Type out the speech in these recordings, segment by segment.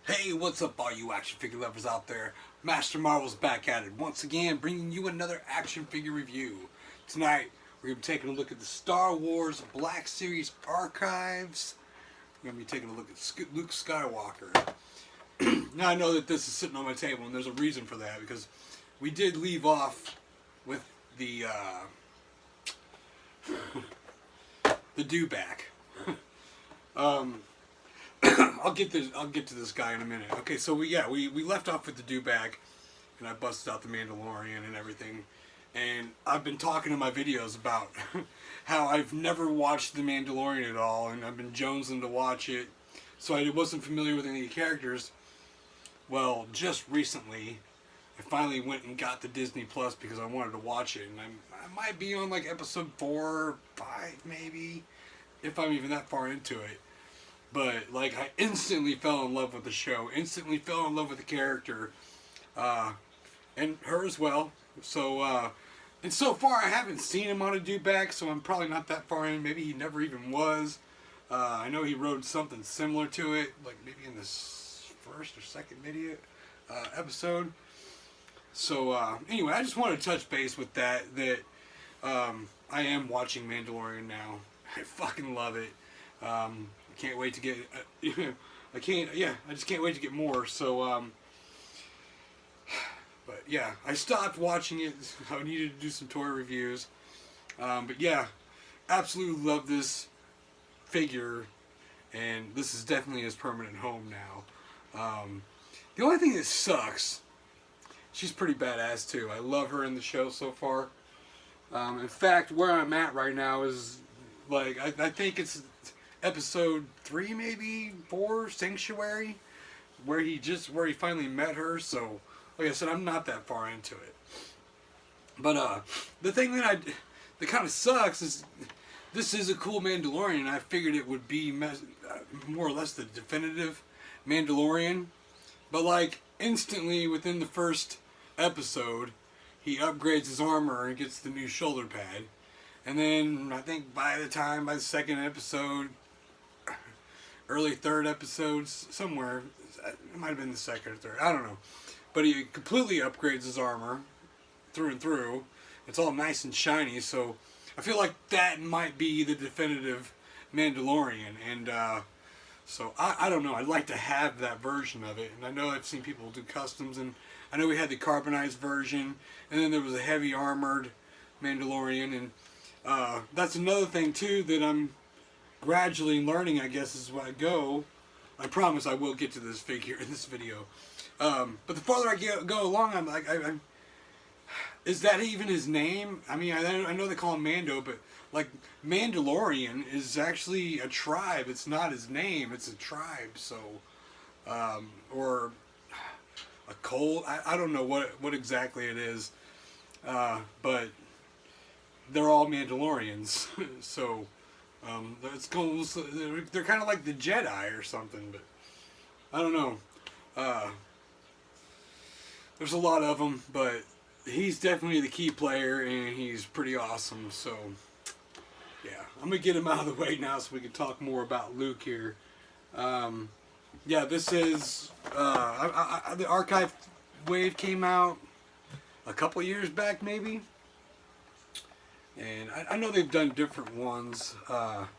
Hey, what's up, all you action figure lovers out there? Master Marvel's back at it once again, bringing you another action figure review. Tonight, we're going to be taking a look at the Star Wars Black Series archives. We're going to be taking a look at Luke Skywalker. Now, I know that this is sitting on my table, and there's a reason for that, because we did leave off with the dewback. I'll get to this guy in a minute. Okay, so we left off with the dewback, and I busted out the Mandalorian and everything, and I've been talking in my videos about how I've never watched the Mandalorian at all, and I've been jonesing to watch it, so I wasn't familiar with any of the characters. Well, just recently, I finally went and got the Disney Plus because I wanted to watch it, and I might be on like episode 4 or 5 maybe, if I'm even that far into it. But, like, I instantly fell in love with the show. Instantly fell in love with the character. And her as well. So, and so far I haven't seen him on a dewback, so I'm probably not that far in. Maybe he never even was. I know he rode something similar to it, like maybe in this first or second video episode. So, anyway, I just wanted to touch base with that I am watching Mandalorian now. I fucking love it. I can't wait to get. I just can't wait to get more. So, but yeah, I stopped watching it. I needed to do some toy reviews. But yeah, absolutely love this figure, and this is definitely his permanent home now. The only thing that sucks, she's pretty badass too. I love her in the show so far. In fact, where I'm at right now is like I think it's episode 3, maybe 4, Sanctuary, where he finally met her. So, like I said, I'm not that far into it. But the thing that kind of sucks is this is a cool Mandalorian. I figured it would be more or less the definitive Mandalorian, but like instantly within the first episode, he upgrades his armor and gets the new shoulder pad. And then I think by the second episode, early third episodes, somewhere, it might have been the second or third, I don't know. But he completely upgrades his armor through and through. It's all nice and shiny, so I feel like that might be the definitive Mandalorian. And so I don't know, I'd like to have that version of it. And I know I've seen people do customs, and I know we had the carbonized version, and then there was a heavy armored Mandalorian, and that's another thing too that I'm gradually learning, I guess, as I go. I promise I will get to this figure in this video. But the farther I go along, I'm like, is that even his name? I mean, I know they call him Mando, but like Mandalorian is actually a tribe. It's not his name. It's a tribe. So, or a cult. I don't know what exactly it is. But they're all Mandalorians. So. It's cool. They're kind of like the Jedi or something, but I don't know. There's a lot of them, but he's definitely the key player, and he's pretty awesome. So, yeah, I'm gonna get him out of the way now so we can talk more about Luke here. Yeah, this is the archive wave came out a couple years back, maybe. And I know they've done different ones, but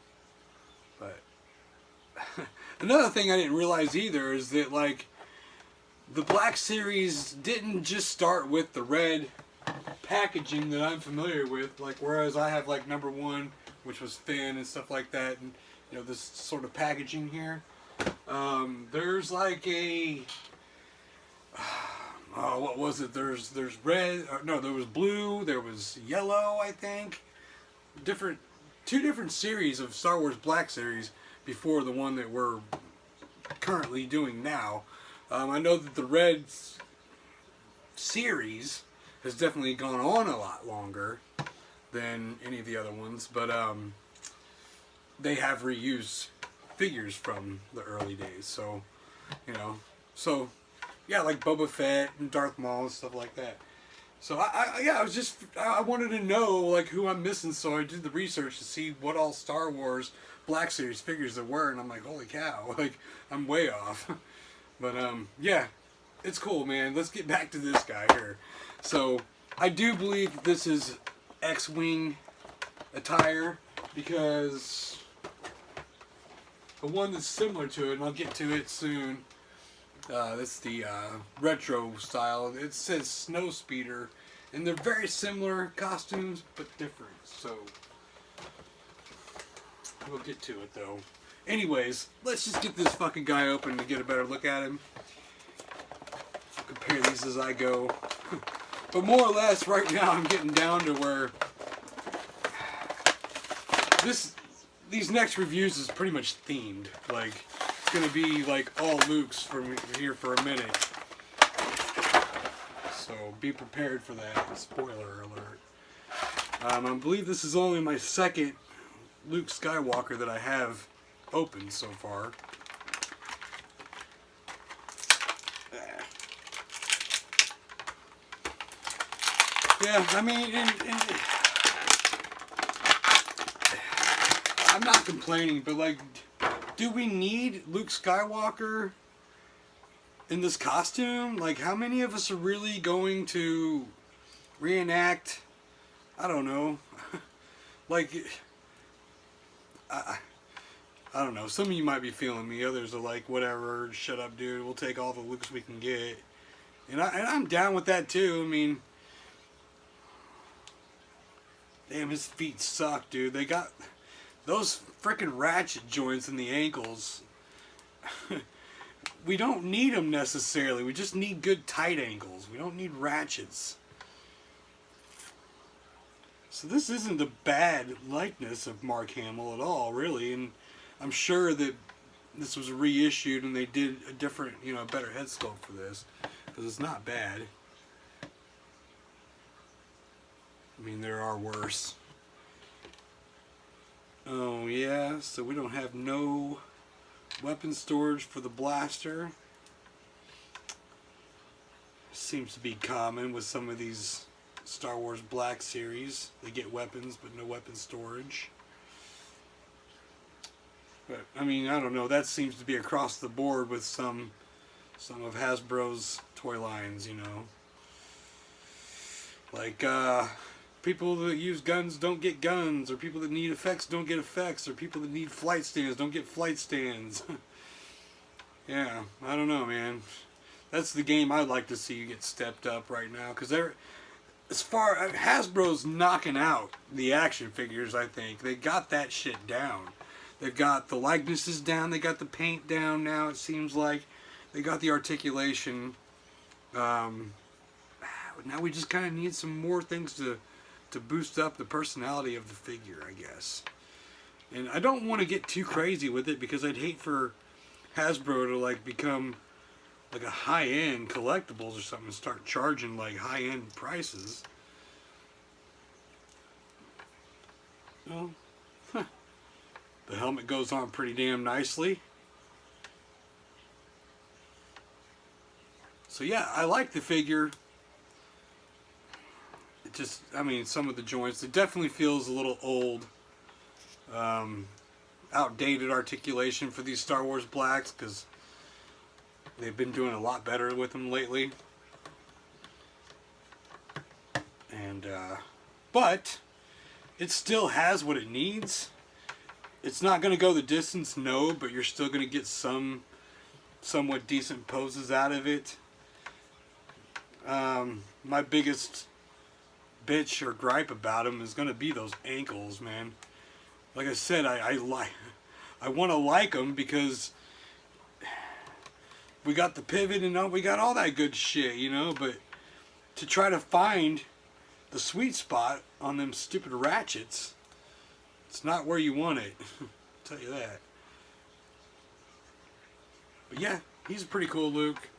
another thing I didn't realize either is that, like, the Black Series didn't just start with the red packaging that I'm familiar with, like, whereas I have, like, number 1, which was Finn and stuff like that, and, you know, this sort of packaging here. There's, like, a... what was it? There's red. No, there was blue. There was yellow, I think. Two different series of Star Wars Black Series before the one that we're currently doing now. I know that the red series has definitely gone on a lot longer than any of the other ones, but they have reused figures from the early days. So, you know, yeah, like Boba Fett and Darth Maul and stuff like that. So I wanted to know like who I'm missing, so I did the research to see what all Star Wars Black Series figures there were, and I'm like, holy cow, like I'm way off. But yeah, it's cool, man. Let's get back to this guy here. So I do believe this is X-Wing attire, because the one that's similar to it, and I'll get to it soon, that's the retro style. It says Snow Speeder, and they're very similar costumes, but different. So we'll get to it though. Anyways, let's just get this fucking guy open to get a better look at him. I'll compare these as I go. But more or less, right now I'm getting down to where these next reviews is pretty much themed. Like, it's gonna be like all Luke's from here for a minute. So be prepared for that. Spoiler alert. I believe this is only my second Luke Skywalker that I have opened so far. Yeah, I mean, I'm not complaining, but like, do we need Luke Skywalker in this costume? Like, how many of us are really going to reenact, I don't know, like, I don't know, some of you might be feeling me, others are like, whatever, shut up dude, we'll take all the Lukes we can get. And I'm down with that too. I mean, damn, his feet suck, dude. They got those frickin' ratchet joints in the ankles. We don't need them necessarily. We just need good tight ankles. We don't need ratchets. So this isn't a bad likeness of Mark Hamill at all, really. And I'm sure that this was reissued and they did a different, you know, better head sculpt for this, because it's not bad. I mean, there are worse. Oh yeah, so we don't have no weapon storage for the blaster. Seems to be common with some of these Star Wars Black series. They get weapons but no weapon storage. But I mean, I don't know, that seems to be across the board with some of Hasbro's toy lines, you know. Like people that use guns don't get guns, or people that need effects don't get effects, or people that need flight stands don't get flight stands. Yeah, I don't know, man. That's the game I'd like to see you get stepped up right now, because they're, as far, Hasbro's knocking out the action figures. I think they got that shit down. They've got the likenesses down. They got the paint down now. It seems like they got the articulation. Now we just kind of need some more things to boost up the personality of the figure, I guess. And I don't want to get too crazy with it, because I'd hate for Hasbro to like become like a high-end collectibles or something and start charging like high-end prices. Well, the helmet goes on pretty damn nicely. So yeah, I like the figure. It just, I mean, some of the joints, it definitely feels a little old. Outdated articulation for these Star Wars Blacks, because they've been doing a lot better with them lately. And but it still has what it needs. It's not going to go the distance, no, but you're still going to get some somewhat decent poses out of it. My biggest bitch or gripe about him is going to be those ankles, man. Like I said, I want to like them because we got the pivot and we got all that good shit, you know, but to try to find the sweet spot on them stupid ratchets, it's not where you want it. I'll tell you that. But yeah, he's a pretty cool Luke.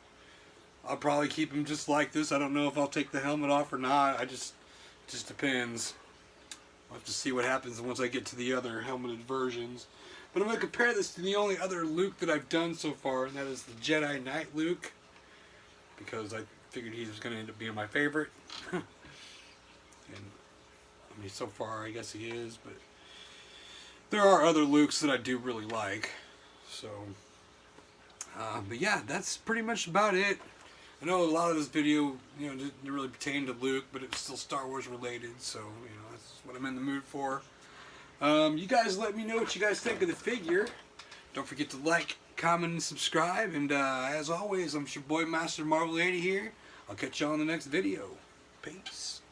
I'll probably keep him just like this. I don't know if I'll take the helmet off or not. It just depends. I'll have to see what happens once I get to the other helmeted versions. But I'm going to compare this to the only other Luke that I've done so far, and that is the Jedi Knight Luke, because I figured he was going to end up being my favorite. And I mean, so far I guess he is, but there are other Lukes that I do really like. So But yeah, that's pretty much about it. I know a lot of this video, didn't really pertain to Luke, but it's still Star Wars related, so, that's what I'm in the mood for. You guys let me know what you guys think of the figure. Don't forget to like, comment, and subscribe. And as always, I'm your boy MasterMarvel80 here. I'll catch you on the next video. Peace.